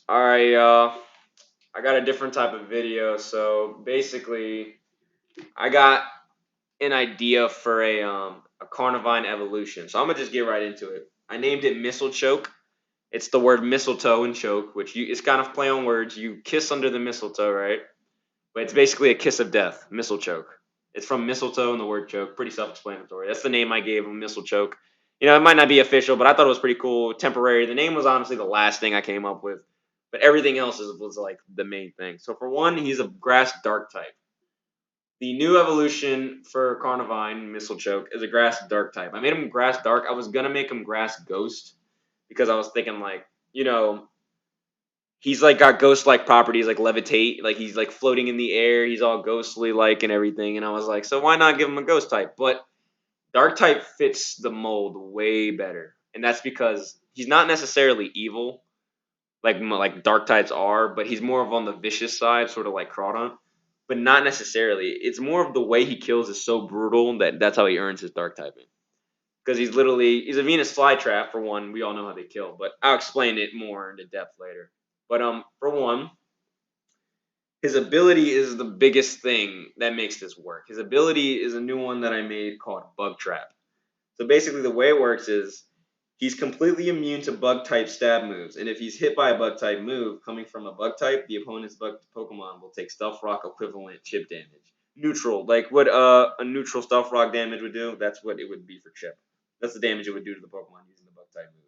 Alright, I got a different type of video. So basically, I got an idea for a Carnivine evolution. So I'm gonna just get right into it. I named it Mistlechoke. It's the word mistletoe and choke, which it's kind of play on words. You kiss under the mistletoe, right? But it's basically a kiss of death, Mistlechoke. It's from mistletoe and the word choke. Pretty self-explanatory. That's the name I gave him, Mistlechoke. It might not be official, but I thought it was pretty cool. Temporary. The name was honestly the last thing I came up with, but everything else was like the main thing. So for one, he's a grass dark type. The new evolution for Carnivine Mistlechoke is a grass dark type. I made him grass dark. I was gonna make him grass ghost because I was thinking like, he's like got ghost like properties like levitate, like he's like floating in the air, he's all ghostly like and everything. And I was like, so why not give him a ghost type? But dark type fits the mold way better. And that's because he's not necessarily evil like dark types are, but he's more of on the vicious side, sort of like Crawdon, but not necessarily. It's more of the way he kills is so brutal that that's how he earns his dark typing. Because he's a Venus flytrap for one. We all know how they kill, but I'll explain it more into depth later. But for one, his ability is the biggest thing that makes this work. His ability is a new one that I made called Bug Trap. So basically, the way it works is he's completely immune to bug type stab moves, and if he's hit by a bug type move coming from a bug type, the opponent's bug Pokemon will take Stealth Rock equivalent chip damage. Neutral, like what a neutral Stealth Rock damage would do, that's what it would be for chip. That's the damage it would do to the Pokemon using the bug type move.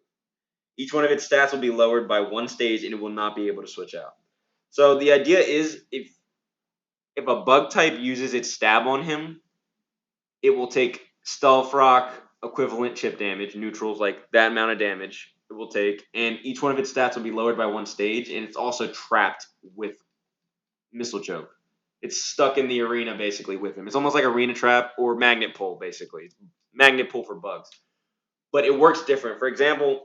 Each one of its stats will be lowered by one stage, and it will not be able to switch out. So the idea is if a bug type uses its stab on him, it will take Stealth Rock equivalent chip damage, neutrals like that amount of damage it will take, and each one of its stats will be lowered by one stage, and it's also trapped with Mistlechoke. It's stuck in the arena basically with him. It's almost like arena trap or magnet pull basically. It's magnet pull for bugs, but it works different. For example,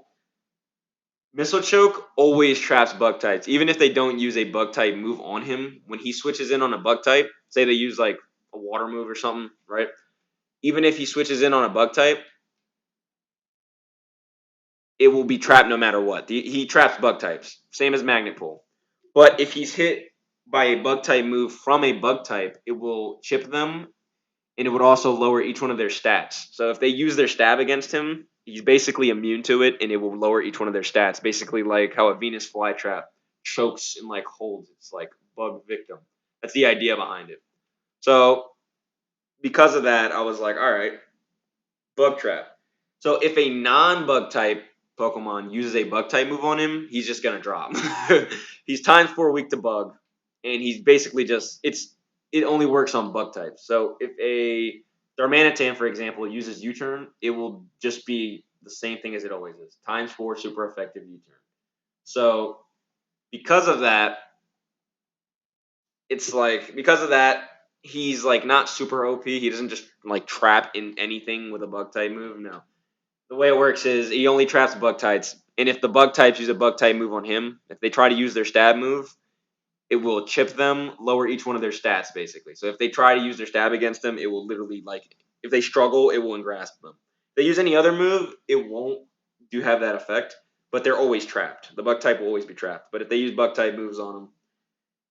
Mistlechoke always traps bug types, even if they don't use a bug type move on him. When he switches in on a bug type, say they use like a water move or something, right? Even if he switches in on a bug type, it will be trapped no matter what. He traps bug types, same as magnet pull. But if he's hit by a bug type move from a bug type, it will chip them, and it would also lower each one of their stats. So if they use their stab against him, he's basically immune to it, and it will lower each one of their stats. Basically, like how a Venus flytrap chokes and like holds its like bug victim. That's the idea behind it. So because of that, I was like, all right, bug trap. So if a non-bug type Pokemon uses a bug type move on him, he's just gonna drop. He's times 4 weak to bug, and he's basically just it only works on bug types. So if a Darmanitan, for example, uses U-turn, it will just be the same thing as it always is. Times 4 super effective U-turn. So because of that, he's like not super OP. He doesn't just like trap in anything with a bug type move. No, the way it works is he only traps bug types, and if the bug types use a bug type move on him, if they try to use their stab move, it will chip them, lower each one of their stats basically. So if they try to use their stab against them, it will literally like if they struggle, it will engrasp them. If they use any other move, it won't do have that effect, but they're always trapped. The bug type will always be trapped. But if they use bug type moves on them,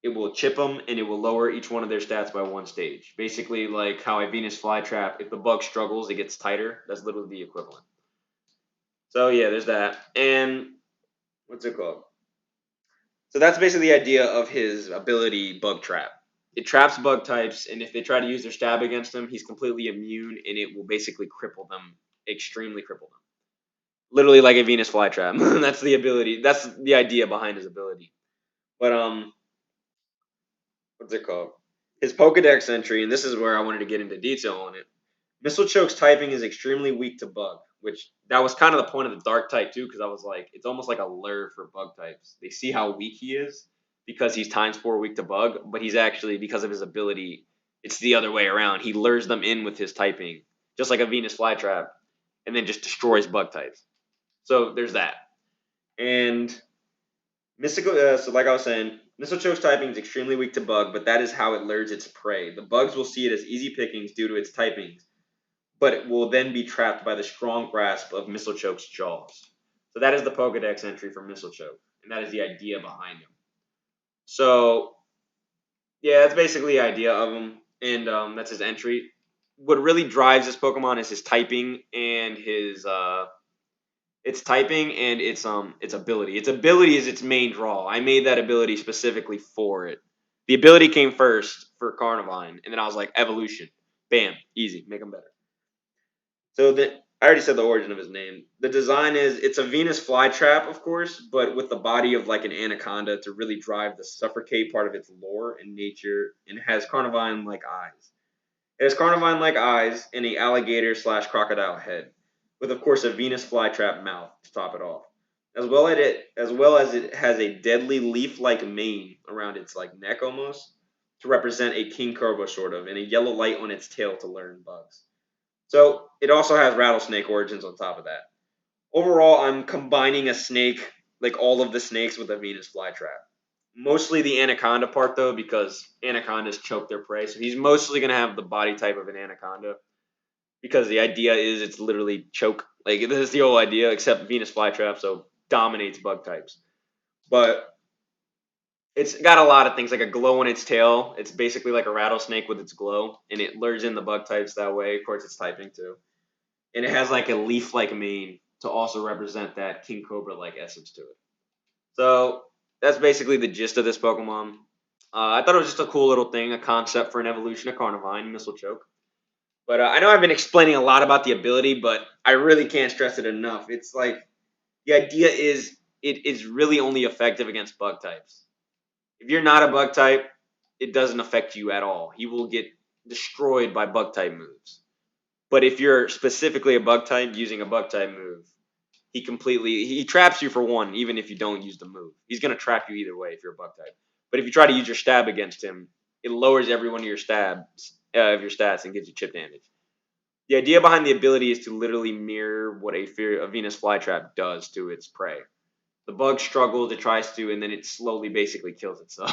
it will chip them and it will lower each one of their stats by one stage. Basically, like how a Venus flytrap, if the bug struggles, it gets tighter. That's literally the equivalent. So yeah, there's that. And what's it called? So that's basically the idea of his ability, Bug Trap. It traps bug types, and if they try to use their stab against him, he's completely immune, and it will basically cripple them, extremely cripple them. Literally like a Venus flytrap. That's the ability. That's the idea behind his ability. But what's it called? His Pokedex entry, and this is where I wanted to get into detail on it. Mistlechoke's typing is extremely weak to bug, which that was kind of the point of the dark type too, because I was like, it's almost like a lure for bug types. They see how weak he is because he's times 4 weak to bug, but he's actually because of his ability, it's the other way around. He lures them in with his typing, just like a Venus flytrap, and then just destroys bug types. So there's that. And Mystical, so like I was saying, Mistlechoke's typing is extremely weak to bug, but that is how it lures its prey. The bugs will see it as easy pickings due to its typings, but it will then be trapped by the strong grasp of Mistlechoke's jaws. So that is the Pokedex entry for Mistlechoke, and that is the idea behind him. So yeah, that's basically the idea of him, and that's his entry. What really drives this Pokemon is his typing and his its typing and its ability. Its ability is its main draw. I made that ability specifically for it. The ability came first for Carnivine, and then I was like evolution, bam, easy, make him better. So I already said the origin of his name. The design is it's a Venus flytrap, of course, but with the body of like an anaconda to really drive the suffocate part of its lore and nature, and it has Carnivine like eyes. It has Carnivine like eyes and a alligator slash crocodile head, with of course a Venus flytrap mouth to top it off. As well as it has a deadly leaf-like mane around its like neck almost to represent a king cobra sort of, and a yellow light on its tail to learn bugs. So it also has rattlesnake origins on top of that. Overall, I'm combining a snake, like all of the snakes, with a Venus flytrap. Mostly the anaconda part though, because anacondas choke their prey. So he's mostly gonna have the body type of an anaconda, because the idea is it's literally choke. Like this is the whole idea, except Venus flytrap, so dominates bug types. But it's got a lot of things, like a glow on its tail. It's basically like a rattlesnake with its glow, and it lures in the bug types that way. Of course, it's typing too, and it has like a leaf-like mane to also represent that king cobra-like essence to it. So that's basically the gist of this Pokemon. I thought it was just a cool little thing, a concept for an evolution of Carnivine, Mistlechoke. But I know I've been explaining a lot about the ability, but I really can't stress it enough. It's like the idea is it is really only effective against bug types. If you're not a bug type, it doesn't affect you at all. He will get destroyed by bug type moves. But if you're specifically a bug type using a bug type move, he traps you for one, even if you don't use the move. He's gonna trap you either way if you're a bug type. But if you try to use your stab against him, it lowers every one of your stabs of your stats and gives you chip damage. The idea behind the ability is to literally mirror what a Venus flytrap does to its prey. The bug struggles, it tries to, and then it slowly basically kills itself.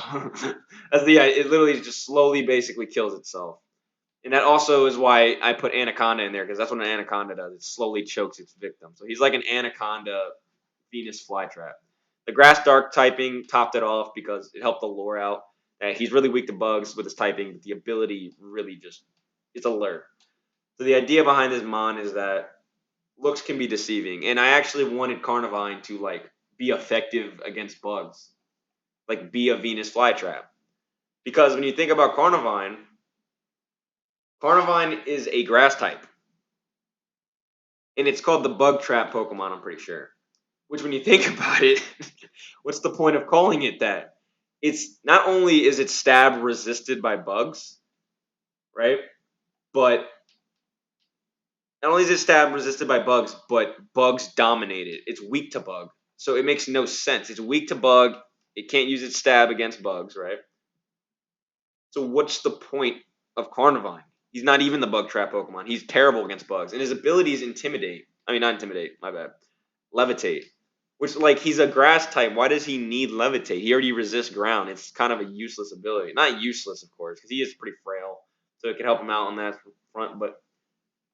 It literally just slowly basically kills itself. And that also is why I put anaconda in there, because that's what an anaconda does. It slowly chokes its victim. So he's like an anaconda Venus flytrap. The grass dark typing topped it off because it helped the lore out. He's really weak to bugs with his typing, but the ability really just it's a lure. So the idea behind this mon is that looks can be deceiving, and I actually wanted Carnivine to like be effective against bugs, like be a Venus flytrap. Because when you think about Carnivine, Carnivine is a grass type, and it's called the bug trap Pokemon. I'm pretty sure. Which, when you think about it, what's the point of calling it that? It's not only is it stab resisted by bugs, right? But not only is it stab resisted by bugs, but bugs dominate it. It's weak to bug. So it makes no sense. It's weak to bug. It can't use its stab against bugs, right? So what's the point of Carnivine? He's not even the bug trap Pokemon. He's terrible against bugs. And his abilities intimidate. I mean, not intimidate, my bad. Levitate. Which, like, he's a grass type. Why does he need levitate? He already resists ground. It's kind of a useless ability. Not useless, of course, because he is pretty frail. So it can help him out on that front. But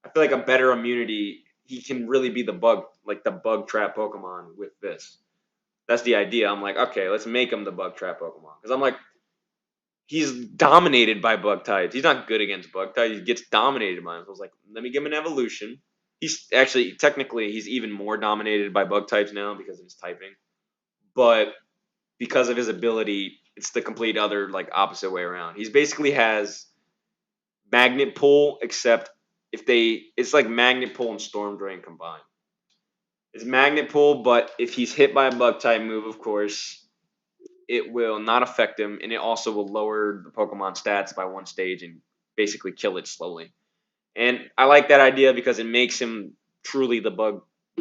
I feel like a better immunity, he can really be the bug, like the bug trap Pokemon with this. That's the idea. I'm like, okay, let's make him the bug trap Pokemon. Because I'm like, he's dominated by bug types. He's not good against bug types. He gets dominated by them. So I was like, let me give him an evolution. He's actually, technically, he's even more dominated by bug types now because of his typing. But because of his ability, it's the complete other, like, opposite way around. He's basically has magnet pull, except it's like magnet pull and storm drain combined. It's magnet pull, but if he's hit by a bug type move, of course, it will not affect him, and it also will lower the Pokemon stats by one stage and basically kill it slowly. And I like that idea because it makes him truly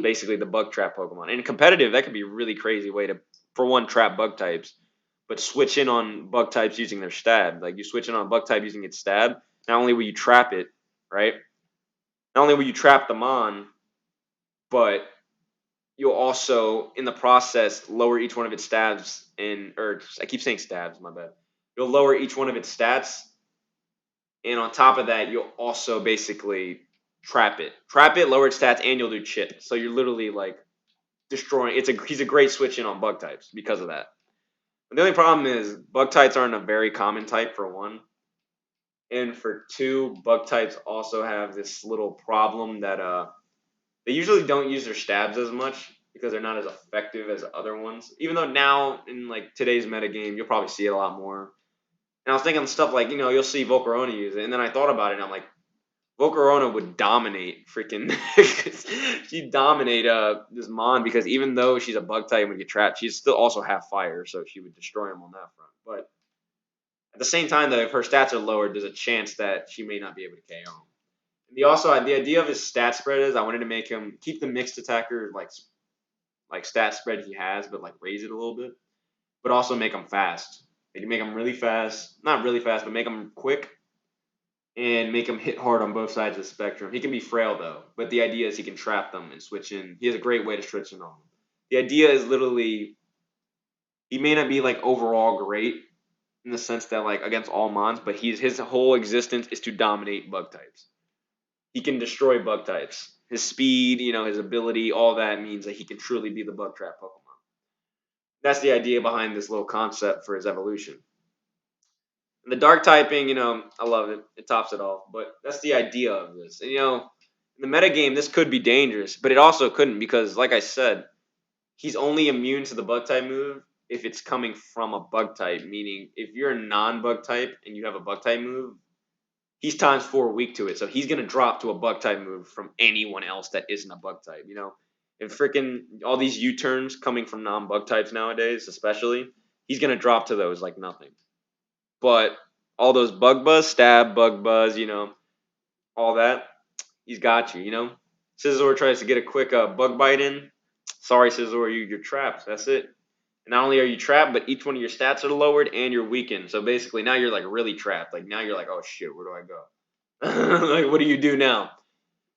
basically the bug trap Pokemon. And competitive, that could be a really crazy way to, for one, trap bug types, but switch in on bug types using their stab. Like you switch in on a bug type using its stab, not only will you trap it, right? Not only will you trap the Mon, but you'll also, in the process, lower each one of its stabs or I keep saying stabs, my bad. You'll lower each one of its stats, and on top of that, you'll also basically trap it, lower its stats, and you'll do chip. So you're literally like destroying. He's a great switch in on bug types because of that. But the only problem is bug types aren't a very common type for one, and for two, bug types also have this little problem that they usually don't use their stabs as much because they're not as effective as other ones. Even though now in like today's metagame, you'll probably see it a lot more. And I was thinking stuff like, you'll see Volcarona use it, and then I thought about it, and I'm like, Volcarona would dominate freaking. She'd dominate this Mon because even though she's a bug type and would get trapped, she's still also half fire, so she would destroy him on that front. But at the same time, though, if her stats are lowered, there's a chance that she may not be able to KO him. And the idea of his stat spread is I wanted to make him keep the mixed attacker like stat spread he has, but like raise it a little bit, but also make him fast. Make him really fast, not really fast, but make him quick and make him hit hard on both sides of the spectrum. He can be frail though, but the idea is he can trap them and switch in. He has a great way to switch in on them. The idea is literally he may not be like overall great in the sense that like against all mons, but his whole existence is to dominate bug types. He can destroy bug types. His speed, his ability, all that means that he can truly be the bug trap Pokemon. That's the idea behind this little concept for his evolution. And the dark typing, I love it. It tops it off. But that's the idea of this. And in the metagame, this could be dangerous, but it also couldn't because, like I said, he's only immune to the bug type move if it's coming from a bug type. Meaning, if you're a non-bug type and you have a bug type move, he's times 4 weak to it. So he's gonna drop to a bug type move from anyone else that isn't a bug type. And freaking all these U-turns coming from non-bug types nowadays, especially, he's gonna drop to those like nothing. But all those bug buzz, stab, bug buzz, all that, he's got you. Scizor tries to get a quick bug bite in. Sorry, Scizor, you're trapped. That's it. And not only are you trapped, but each one of your stats are lowered and you're weakened. So basically, now you're like really trapped. Like now you're like, oh shit, where do I go? Like, what do you do now?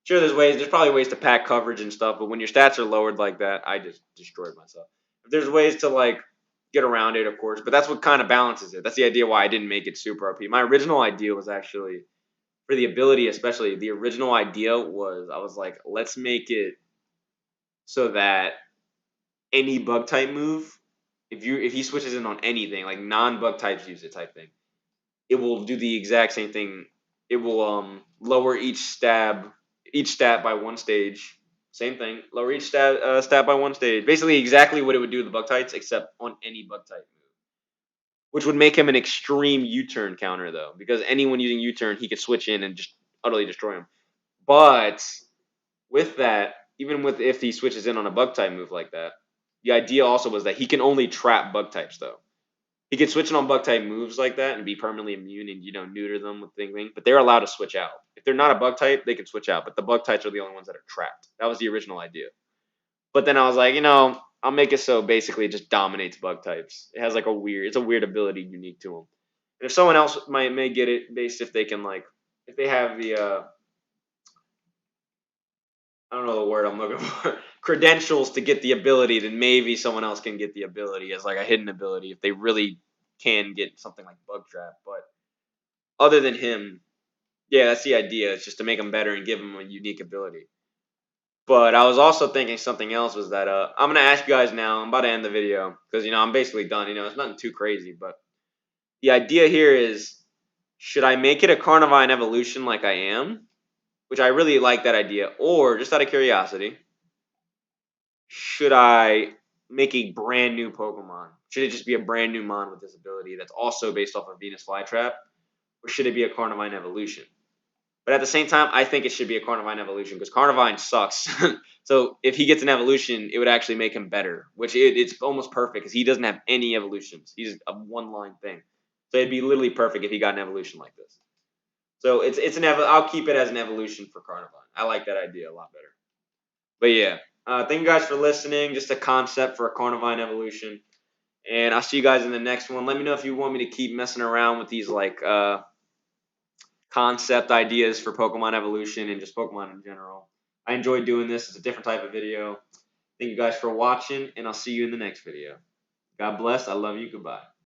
Sure, there's probably ways to pack coverage and stuff, but when your stats are lowered like that, I just destroyed myself. If there's ways to like get around it, of course, but that's what kind of balances it. That's the idea why I didn't make it super OP. My original idea was actually for the ability, especially the original idea was I was like, let's make it so that any bug type move, if he switches in on anything, like non bug types use it type thing, it will do the exact same thing. It will lower each stat by one stage. Same thing. Lower each stat by one stage. Basically, exactly what it would do to the bug types, except on any bug type move. Which would make him an extreme U-turn counter, though, because anyone using U-turn, he could switch in and just utterly destroy him. But with that, even with if he switches in on a bug type move like that, the idea also was that he can only trap bug types, though. He could switch in on bug type moves like that and be permanently immune and neuter them with thing. But they're allowed to switch out. If they're not a bug type, they can switch out. But the bug types are the only ones that are trapped. That was the original idea. But then I was like, I'll make it so basically it just dominates bug types. It has like it's a weird ability unique to them. And if someone else may get it based if they can if they have the I don't know the word I'm looking for credentials to get the ability, then maybe someone else can get the ability as like a hidden ability if they really can get something like bug trap. But other than him, yeah, that's the idea. It's just to make him better and give him a unique ability. But I was also thinking something else was that I'm gonna ask you guys now. I'm about to end the video because I'm basically done. It's nothing too crazy, but the idea here is, should I make it a Carnivine evolution like I am, which I really like that idea, or just out of curiosity, should I make a brand new Pokemon? Should it just be a brand new Mon with this ability that's also based off of Venus Flytrap, or should it be a Carnivine evolution? But at the same time, I think it should be a Carnivine evolution because Carnivine sucks. So if he gets an evolution, it would actually make him better, which it's almost perfect because he doesn't have any evolutions. He's a one-line thing. So it'd be literally perfect if he got an evolution like this. So I'll keep it as an evolution for Carnivine. I like that idea a lot better. But yeah, thank you guys for listening. Just a concept for a Carnivine evolution. And I'll see you guys in the next one. Let me know if you want me to keep messing around with these concept ideas for Pokemon evolution and just Pokemon in general. I enjoy doing this. It's a different type of video. Thank you guys for watching, and I'll see you in the next video. God bless. I love you. Goodbye.